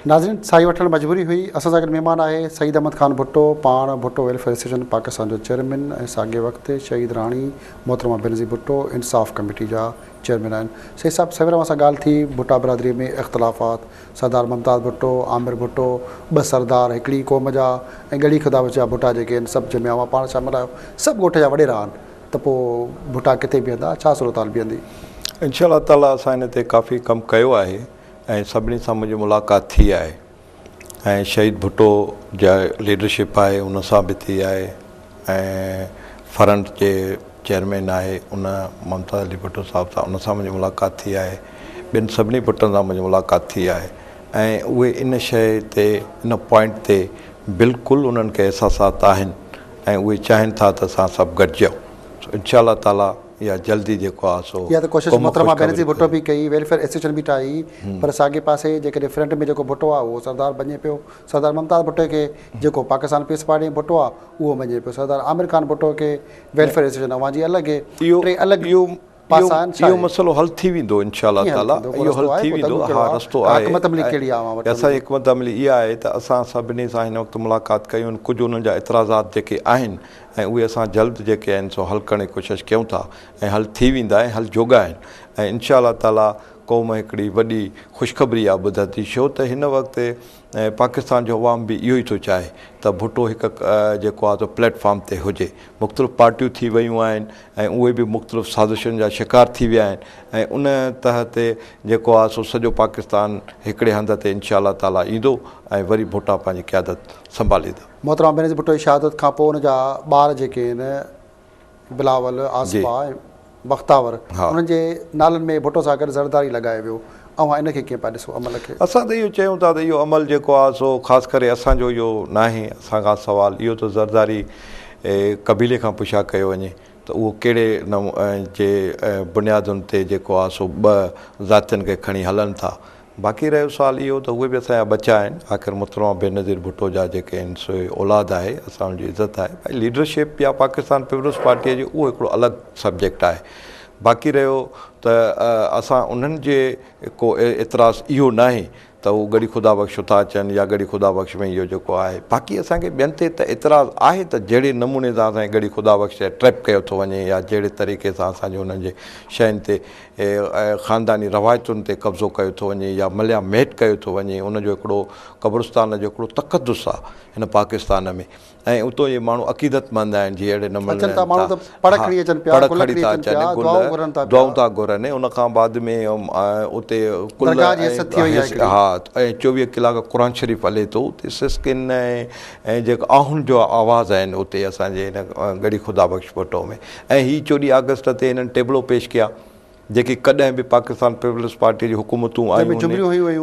नाज़रीन साई वठण मजबूरी हुई। असां सां गॾु महिमान आहे सईद अहमद ख़ान भुट्टो, पाण भुट्टो वेलफेयर एसोसिएशन पाकिस्तान जो चेयरमैन ऐं साॻे वक़्तु शहीद राणी मोहतरमा बेनज़ीर भुट्टो इंसाफ़ कमेटी जा चेयरमैन आहिनि। सही साहब, सवेर असां ॻाल्हि थी भुट्टा बिरादरी में इख़्तिलाफ़ात, सरदार मुमताज़ भुट्टो, आमिर भुट्टो, ॿ सरदार हिकिड़ी क़ौम जा ऐं ॻड़ी ख़ुदावत जा भुट्टा जेके आहिनि सभु जमिया हुआ, पाण शामिल आहियो, सभु ॻोठ जा वॾेरा आहिनि, त पोइ भुट्टा किथे बीहंदा, छा सूरत हाल बीहंदी? इंशाअल्लाह ताला असां हिन ते काफ़ी कमु कयो आहे ऐं सभिनी सां मुंहिंजी मुलाक़ात थी आहे ऐं शहीद भुट्टो जा लीडरशिप आहे उन सां बि थी आहे ऐं फ्रंट जे चेयरमैन आहे उन मुमताज़ अली भुट्टो साहिब सां उन सां मुंहिंजी मुलाक़ात थी आहे। ॿिनि सभिनी भुट्टनि सां मुंहिंजी मुलाक़ात थी आहे ऐं उहे इन शइ ते इन पॉइंट ते बिल्कुलु उन्हनि खे अहसासात आहिनि ऐं उहे चाहिनि था त असां सभु गॾिजूं। इंशाअल्लाह ताला या जल्दी जेको आहे सो या त कोशिशि मोहतरमा बेनज़ीर भुट्टो बि कई, वेलफेयर एसोसिएशन बि ठाही, पर साॻे पासे जेकॾहिं फ्रंट में जेको भुट्टो आहे उहो सरदार बञे पियो, सरदार मुमताज़ भुट्टो खे जेको पाकिस्तान पीस पार्टी में भुट्टो आहे उहो मञे पियो, सरदार आमिर ख़ान भुट्टो खे वेलफेयर एसोसिएशन अवां जी अलॻि टे अलॻि इहो मसइलो हल थी वेंदो इंशाअल्लाह ताला, इहो हल थी वेंदो। हा, रस्तो आहे। असांजी हिकमत अमली इहा आहे त असां सभिनी सां हिन वक़्तु मुलाक़ात कयूं आहिनि, कुझु उन्हनि जा एतिराज़ात जेके आहिनि ऐं उहे असां जल्द जेके आहिनि सो हल करण जी कोशिशि कयूं था ऐं हल थी वेंदा ऐं हल जोगा आहिनि ऐं इंशाअल्लाह ताला क़ौम हिकिड़ी वॾी ख़ुशख़बरी आहे ॿुधंदी, छो त हिन वक़्तु पाकिस्तान जो अवाम बि इहो ई थो चाहे त भुट्टो हिकु जेको आहे त प्लेटफॉर्म ते हुजे। मुख़्तलिफ़ पार्टियूं थी वियूं आहिनि ऐं उहे बि मुख़्तलिफ़ साज़िशुनि जा शिकार थी विया आहिनि ऐं उन तहत जेको आहे सो सॼो पाकिस्तान हिकिड़े हंध ते इंशाअल्लाह ताला ईंदो ऐं वरी भुट्टा पंहिंजी क़यादत संभालींदा। मोहतरमा बेनज़ीर भुट्टो जी शहादत खां पोइ उनजा ॿार जेके आहिनि बिलावल, आसिफा ऐं बख़्तावर, उन्हनि जे नालनि में भुट्टो सां गॾु ज़रदारी लॻाए वियो, ऐं इनखे कीअं पिया ॾिसो अमल खे? असां त इहो चयूं था त इहो अमल जेको आहे सो ख़ासि करे असांजो इहो न आहे, असांखां सुवालु इहो त ज़रदारी क़बीले खां पुछा कयो वञे त उहो कहिड़े जे बुनियादुनि ते जेको आहे सो ॿ ज़ातियुनि खे खणी हलनि था। बाक़ी रहियो सुवाल इहो त उहे बि असांजा बचा आहिनि, आख़िर मोहतरमा बेनज़ीर भुट्टो जा जेके आहिनि सो औलाद आहे, असां उनजी इज़त आहे। भई लीडरशिप या पाकिस्तान पीपल्स पार्टीअ जो उहो हिकिड़ो अलॻि सब्जेक्ट आहे। बाक़ी रहियो त असां उन्हनि जे को एतिराज़ इहो न आहे त उहो गड़ी ख़ुदा बख़्श था अचनि या गड़ी ख़ुदा बख़्श में इहो जेको आहे। बाक़ी असांखे ॿियनि ते त एतिराज़ आहे त जहिड़े नमूने सां असांखे गड़ी ख़ुदा बख़्श ट्रैप कयो थो वञे या जहिड़े तरीक़े सां असांजे उन्हनि जे शयुनि ते ख़ानदानी रवायतुनि ते कब्ज़ो कयो थो वञे या मलिया मेट कयो थो वञे, उनजो हिकिड़ो क़ब्रिस्तान जो हिकिड़ो तक़दुस आहे हिन पाकिस्तान में ऐं उतो जे माण्हू अक़ीदतमंद आहिनि जहिड़े नमूने दुआऊं था घुरनि। उनखां बाद में उते हा ऐं 24 कलाक क़ुर शरीफ़ हले थो, उते सिस्किन ऐं जेको आहुनि जो आवाज़ आहिनि उते असांजे हिन गड़ी ख़ुदा बख़्श भुट्टो में। ऐं हीअ 24 अगस्त ते हिननि टेबलो पेश कया जेके कॾहिं बि पाकिस्तान पीपल्स पार्टी जी हुकूमतूं आयूं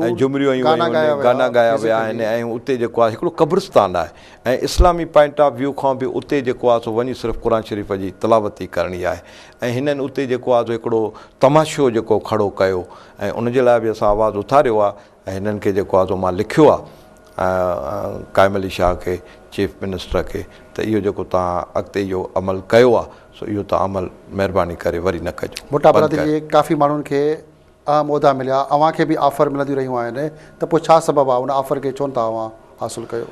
ऐं जुमरियूं गाना ॻाया विया आहिनि ऐं उते जेको आहे हिकिड़ो क़ब्रिस्तान आहे ऐं इस्लामी पॉइंट ऑफ व्यू खां बि उते जेको आहे सो वञी सिर्फ़ु क़ुर शरीफ़ जी तिलावत ई करणी आहे ऐं हिननि उते जेको आहे सो हिकिड़ो तमाशो जेको खड़ो कयो ऐं उनजे लाइ बि असां आवाज़ु उथारियो आहे ऐं हिननि खे जेको आहे सो मां लिखियो आहे क़ाइम अली शाह खे, चीफ मिनिस्टर खे, त इहो जेको तव्हां अॻिते इहो अमल कयो आहे सो इहो तव्हां अमल महिरबानी करे वरी न कजो। भुट्टा बिरादरी जे काफ़ी माण्हुनि खे अहम उहिदा मिलिया, अव्हां खे बि ऑफर मिलंदियूं रहियूं आहिनि, त पोइ छा सबबु आहे उन ऑफर खे छो था अव्हां हासिलु कयो?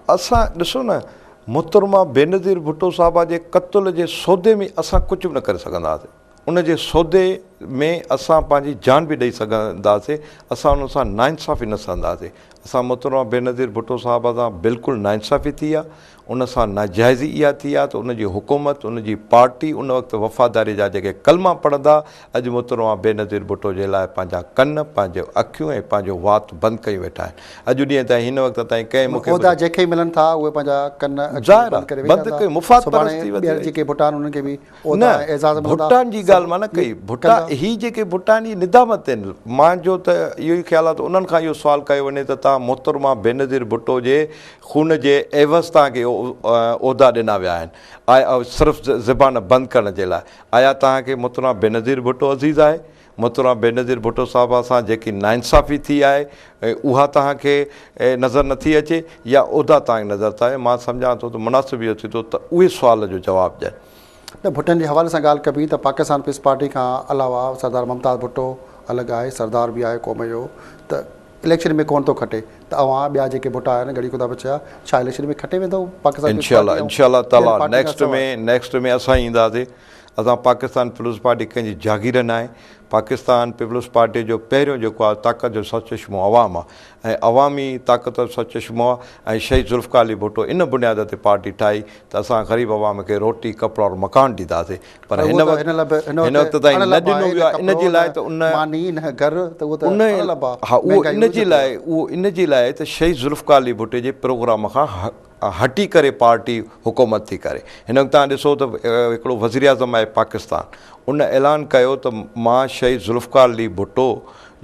असां ॾिसो न, मोहतरमा बेनज़ीर भुट्टो साहिबा जे क़त्ल जे सौदे में असां कुझु बि न करे सघंदासीं। उन जे सौदे में असां पंहिंजी जान बि ॾेई सघंदासीं, असां उन सां नाइंसाफ़ी न सहंदासीं। असां मोहतरमा बेनज़ीर भुट्टो साहिबा सां बिल्कुलु नाइंसाफ़ी थी आहे, उन सां नाजाइज़ी इहा थी आहे त उनजी हुकूमत, उनजी पार्टी उन वक़्तु वफ़ादारी जा जेके कलमा पढ़ंदा, अॼु मोहतरमा बेनज़ीर भुट्टो जे लाइ पंहिंजा कन, पंहिंजो अखियूं ऐं पंहिंजो वात बंदि कयूं वेठा आहिनि। अॼु ॾींहं ताईं हिन वक़्त ताईं कंहिं मूंखे जेके मिलनि था उहे पंहिंजा कन बंदि कयो, मुफ़ात जेके भुट्टा आहिनि उन्हनि खे बि न, भुट्टान जी ॻाल्हि मां न कई, भुट्टा ही जेके भुट्टा आहिनि निदामत आहिनि। मुंहिंजो त इहो ई ख़्यालु आहे त उन्हनि खां इहो सुवालु कयो वञे त तव्हां मोहतरमा बेनज़ीर भुट्टो जे खून जे एवज़ तव्हांखे उहिदा ॾिना विया आहिनि सिर्फ़ु ज़बान बंदि करण जे लाइ। आया तव्हांखे मोहतरमा बेनज़ीर भुट्टो अज़ीज़ आहे? मोहतरमा बेनज़ीर भुट्टो साहिबा सां जेकी नाइंसाफ़ी थी आहे उहा तव्हांखे नज़र नथी अचे या उहिदा तव्हांखे नज़र था अचे? मां सम्झां थो त मुनासिबु इहो थी थो त उहे सुवाल जो जवाबु ॾियनि। त भुट्टनि जे हवाले सां ॻाल्हि कबी त पाकिस्तान पीस पार्टी खां अलावा सरदार मुमताज़ भुट्टो अलॻि आहे, सरदार बि आहे क़ौम जो, त इलेक्शन में कोन थो खटे त अवां ॿिया जेके भुटा आहिनि घड़ी ख़ुदा बचा छा इलेक्शन में खटे वेंदो पाकिस्तान इंशाल्लाह ताला नेक्स्ट में असां ईंदासीं। असां पाकिस्तान पीपुल्स पार्टी कंहिंजी जागीर न आहे। पाकिस्तान पीपुल्स पार्टी जो पहिरियों जेको आहे ताक़त जो सचश्मो अवाम आहे ऐं अवामी ताक़त जो सचश्मो आहे ऐं शहीद ज़ुल्फ़िकार अली भुट्टो इन बुनियाद ते पार्टी ठाही त असां ग़रीब अवाम खे रोटी कपिड़ो और मकान ॾींदासीं। पर हिन वक़्तु ताईं न ॾिनो वियो आहे। इन जे लाइ त उहो इन जे लाइ त शहीद ज़ुल्फ़िकार अली भुट्टे जे प्रोग्राम खां हटी करे पार्टी हुकूमत थी करे। हिन वक़्तु तव्हां ॾिसो त हिकिड़ो वज़ीर आज़म आहे पाकिस्तान, उन ऐलान कयो त मां शहीद ज़ुल्फ़िकार अली भुट्टो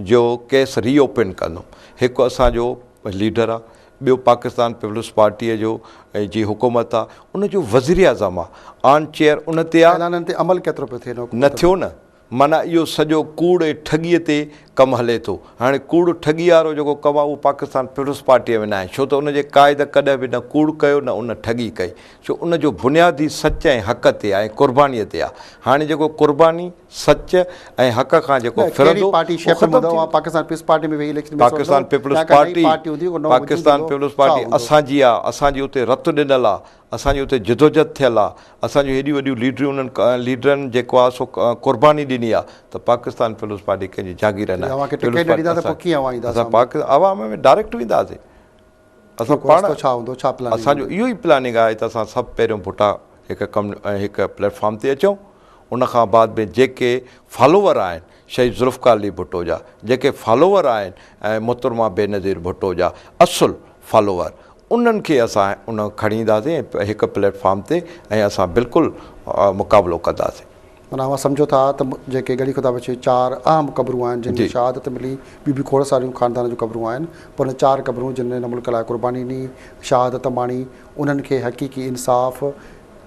जो केस रीओपन कंदुमि। हिकु असांजो लीडर आहे, ॿियो पाकिस्तान पीपुल्स पार्टीअ जो जी हुकूमत आहे, उनजो वज़ीर आज़म आहे ऑन चेयर, उन ते आहे अमल केतिरो पियो थिए न थियो न। माना इहो सॼो कूड़ ऐं ठॻीअ ते कमु हले थो। हाणे कूड़ ठॻी वारो जेको कमु आहे उहो पाकिस्तान पीपुल्स पार्टीअ में न आहे, छो त उनजे क़ाइद कॾहिं बि न कूड़ कयो न उन ठॻी कई, छो उनजो बुनियादी सच ऐं हक़ ते आहे, क़ुर्बानीअ ते आहे। हाणे जेको क़ुर्बानी सच ऐं हक़ खां जेको फिरंदो पाकिस्तान पीपुल्स पार्टी असांजी आहे, असांजी उते रत ॾिनल आहे, असांजी उते जिदोजहद थियल आहे, असांजूं हेॾियूं वॾियूं लीडरियूं उन्हनि लीडरनि जेको आहे सो क़ुर्बानी ॾिनी आहे। त पाकिस्तान पीपुल्स पार्टी कंहिंजी जागीर न आहे। असां अवाम में डायरेक्ट वेंदासीं। असां पाण असांजो इहो ई प्लानिंग आहे त असां सभु पहिरियों भुटा हिकु प्लेटफॉर्म ते अचूं। उनखां बाद में जेके फॉलोवर आहिनि शहीद ज़ुल्फ़िकार अली भुट्टो जा, जेके फॉलोवर आहिनि ऐं मोहतरमा बेनज़ीर भुट्टो जा असुल फॉलोवर, उन्हनि खे असां उन खणी ईंदासीं हिकु प्लेटफॉर्म ते ऐं असां बिल्कुलु मुक़ाबिलो कंदासीं। माना असां सम्झो था त जेके घड़ी ख़ुदा बचे 4 अहम क़बरूं आहिनि जिन खे शहादत मिली, ॿियूं बि खोड़ सारियूं ख़ानदान जूं क़बरूं आहिनि, पर उन 4 क़बरूं जिन हिन मुल्क लाइ क़ुर्बानी ॾिनी, शहादत माणी, उन्हनि खे हक़ीक़ी इंसाफ़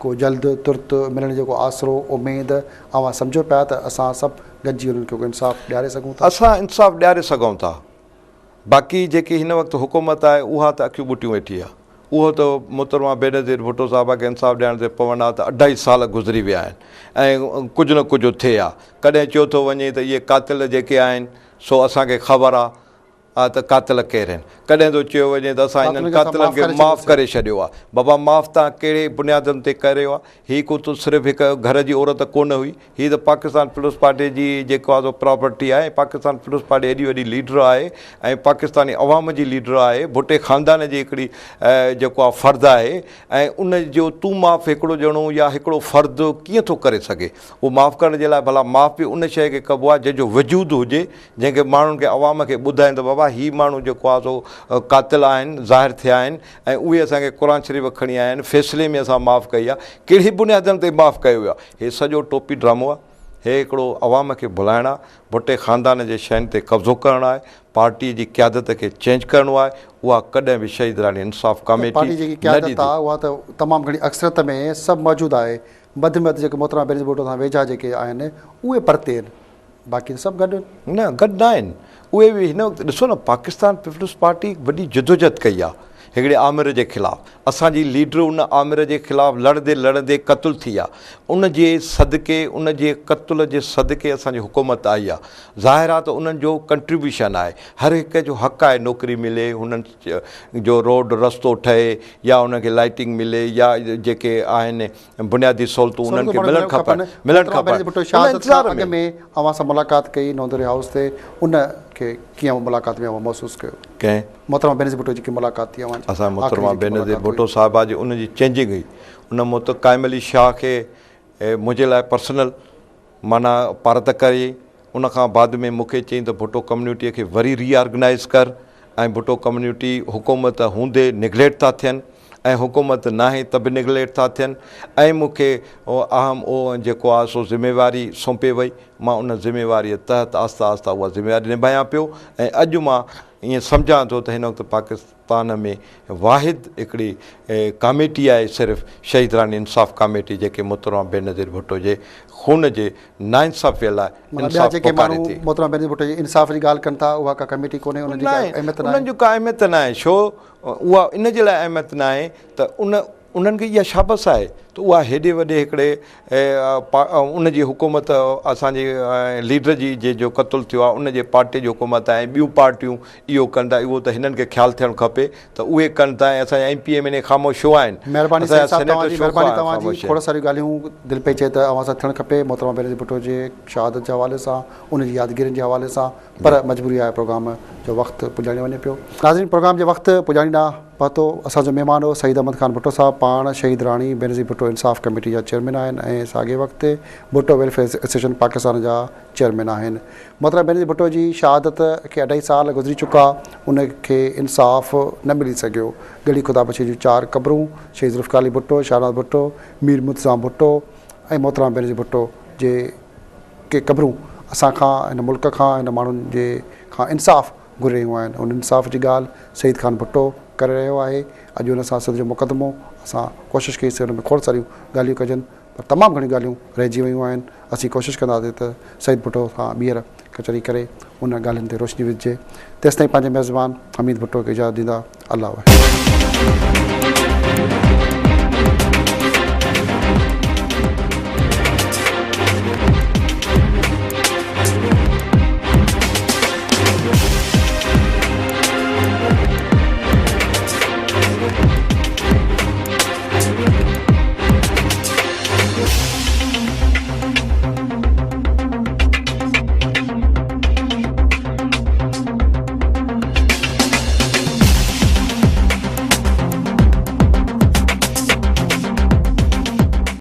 को जल्द तुर्त मिलण जेको आसिरो उमेद अवां सम्झो पिया त असां सभु गॾिजी उन्हनि खे इंसाफ़ ॾियारे सघूं था। असां इंसाफ़ ॾियारे सघूं था। बाक़ी जेकी हिन वक़्तु हुकूमत आहे उहा त अखियूं ॿुटियूं वेठी आहे। उहो त मोहतरमा बेनज़ीर भुट्टो साहिब खे इंसाफ़ ॾियण ते पवंदा त 2.5 साल गुज़री विया आहिनि ऐं कुझु न कुझु थिए आहे। कॾहिं चयो थो वञे त इहे क़ातिल जेके आहिनि सो असांखे ख़बर आहे त क़ातिल केरु आहिनि, कॾहिं थो चयो वञे त असां हिननि क़ातिलनि खे माफ़ु करे छॾियो आहे। बाबा माफ़ु तव्हां कहिड़े बुनियादनि ते करियो आहे? हीअ को त सिर्फ़ु हिकु घर जी औरत कोन हुई, हीअ त पाकिस्तान पीपुल्स पार्टी जी जेको आहे प्रॉपर्टी आहे। पाकिस्तान पीपुल्स पार्टी एॾी वॾी लीडर आहे ऐं पाकिस्तानी अवाम जी लीडर आहे, भुट्टे ख़ानदान जी हिकिड़ी जेको आहे फ़र्ज़ु आहे ऐं उन जो तूं माफ़ु हिकिड़ो ॼणो या हिकिड़ो फ़र्ज़ु कीअं थो करे सघे? उहो माफ़ु करण जे लाइ भला माफ़ु बि उन शइ खे कबो आहे जंहिंजो वजूदु हुजे, जंहिंखे माण्हुनि खे अवाम खे ॿुधाइनि त बाबा ही माण्हू जेको आहे सो क़ातिल आहिनि, ज़ाहिर थिया आहिनि ऐं उहे असांखे क़ुर शरीफ़ खणी आया आहिनि, फ़ैसिले में असां माफ़ु कई आहे। कहिड़ी बुनियादनि ते माफ़ु कयो वियो आहे? हे सॼो टोपी ड्रामो आहे। हे हिकिड़ो अवाम खे भुलाइणु आहे, भुट्टे ख़ानदान जे शयुनि ते कब्ज़ो करणु आहे, पार्टीअ जी क़यादत खे चेंज करिणो आहे। उहा कॾहिं बि शहीद रानी इंसाफ़ कमेटी जेकी क़यादत आहे उहा त तमामु घणी अक्सरत में सभु मौजूदु आहे। मध्य में जेके मोहतरमा बेनज़ीर भुट्टो सां वेझा जेके आहिनि उहे परते आहिनि, बाक़ी सभु गॾु न आहिनि। उहे बि हिन वक़्तु ॾिसो न, पाकिस्तान पीपुल्स पार्टी वॾी जिदोजहद कई आहे हिकिड़े आमिर जे ख़िलाफ़ु। असांजी लीडर उन आमिर जे ख़िलाफ़ु लड़ंदे लड़ंदे क़तलु थी आहे। उन जे सदिके, उन जे क़तल जे सदिके असांजी हुकूमत आई आहे। ज़ाहिर आहे त उन्हनि जो कंट्रीब्यूशन आहे, हर हिक जो हक़ आहे नौकिरी मिले, हुननि जो रोड रस्तो ठहे या उनखे लाइटिंग मिले या जेके आहिनि बुनियादी सहूलियतूं उन्हनि खे मिलणु खपनि। अॻ में अवां सां मुलाक़ात कई नौंदरी हाउस ते, उन खे कीअं मुलाक़ात में महसूसु कयो? कंहिं मोहतरमा बेनज़ीर भुट्टो जी मुलाक़ात थी असां मोहतरमा बेनज़ीर भुट्टो साहिबा जी उनजी चेंजिंग हुई। उन क़ाइम अली शाह खे मुंहिंजे लाइ पर्सनल माना पारत करे, उनखां बाद में मूंखे चयईं त भुट्टो कम्यूनिटीअ खे वरी रीऑर्गनाइज़ कर ऐं भुट्टो कम्यूनिटी हुकूमत हूंदे निगलेक्ट था थियनि ऐं हुकूमत नाहे त बि निगलेक्ट था थियनि ऐं मूंखे अहम जेको आहे सो ज़िमेवारी सौंपे वई। मां उन ज़िमेवारीअ तहत आस्ता आस्ता उहा ज़िमेवारी निभायां पियो ऐं अॼु मां ईअं सम्झां थो त हिन वक़्तु पाकिस्तान में वाहिद हिकिड़ी कमेटी आहे सिर्फ़ु शहीद रानी इंसाफ़ कमेटी, जेके मोहतरमा बेनज़ीर भुट्टो जे खून जे नाइंसाफ़ीअ लाइ मोहतरमा बेनज़ीर भुट्टो जी इंसाफ़ जी ॻाल्हि कनि था, उहा का कमेटी कोन्हे, उन्हनि जो का अहमियत न आहे। छो उहा इन जे लाइ अहमियत न आहे त उन्हनि खे इहा शाबस आहे त उहा हेॾे वॾे हिकिड़े उन जी हुकूमत असांजे लीडर जी जो क़तलु थियो आहे उन जे पार्टी जी हुकूमत ऐं ॿियूं पार्टियूं इहो कनि था उहो त हिननि खे ख़्यालु थियणु खपे त उहे कनि था ऐं असांजा MP MLA ख़ामोश छो आहिनि। महिरबानी असांजा साईं साहब, सेनेटर छो तव्हांजी ख़ामोश खोड़ सारियूं ॻाल्हियूं दिलि पई चए त अवां सां थियणु खपे मोहतरमा बेनज़ीर भुट्टो जे शहादत जे हवाले सां, उन जी यादगिरियुनि जे हवाले सां, पर मजबूरी आहे प्रोग्राम जो वक़्तु पुॼाणे वञे पियो। नाज़रीन, प्रोग्राम जे वक़्तु पुॼाणी ॾांहुं पहुतो असांजो महिमान हो शहीद अहमद ख़ान भुट्टो साहब, पाण शहीद राणी बेनज़ीर भुट्टो इंसाफ़ कमेटी जा चेयरमैन आहिनि ऐं साॻे वक़्तु भुट्टो वेलफेयर एसोसिएशन पाकिस्तान जा चेयरमैन आहिनि। मोहतरमा बेनज़ीर भुट्टो जी शहादत खे 2.5 साल गुज़री चुका, उनखे इंसाफ़ न मिली सघियो। गली ख़ुदा जूं 4 क़बरूं शहीद ज़ुल्फ़िकार अली भुट्टो, शाहनाज़ भुट्टो, मीर मुतज़ाम भुट्टो ऐं मोहतरमा बेनज़ीर भुट्टो जे के क़बरूं असांखां, हिन मुल्क खां, हिन माण्हुनि जे खां इंसाफ़ घुरी रहियूं आहिनि। उन इंसाफ़ जी ॻाल्हि शहीद ख़ान भुट्टो करे रहियो आहे। अॼु हुन सां सिध जो मुक़दमो असां कोशिशि कईसीं हुन में खोड़ सारियूं ॻाल्हियूं कजनि, पर तमामु घणियूं ॻाल्हियूं रहिजी वियूं आहिनि। असीं कोशिशि कंदासीं त शहीद भुट्टो सां ॿीहर कचहरी करे उन ॻाल्हियुनि ते रोशनी विझिजे। तेसिताईं पंहिंजे मेज़बान हमीद भुट्टो खे इजाज़त ॾींदा। अल्लाह।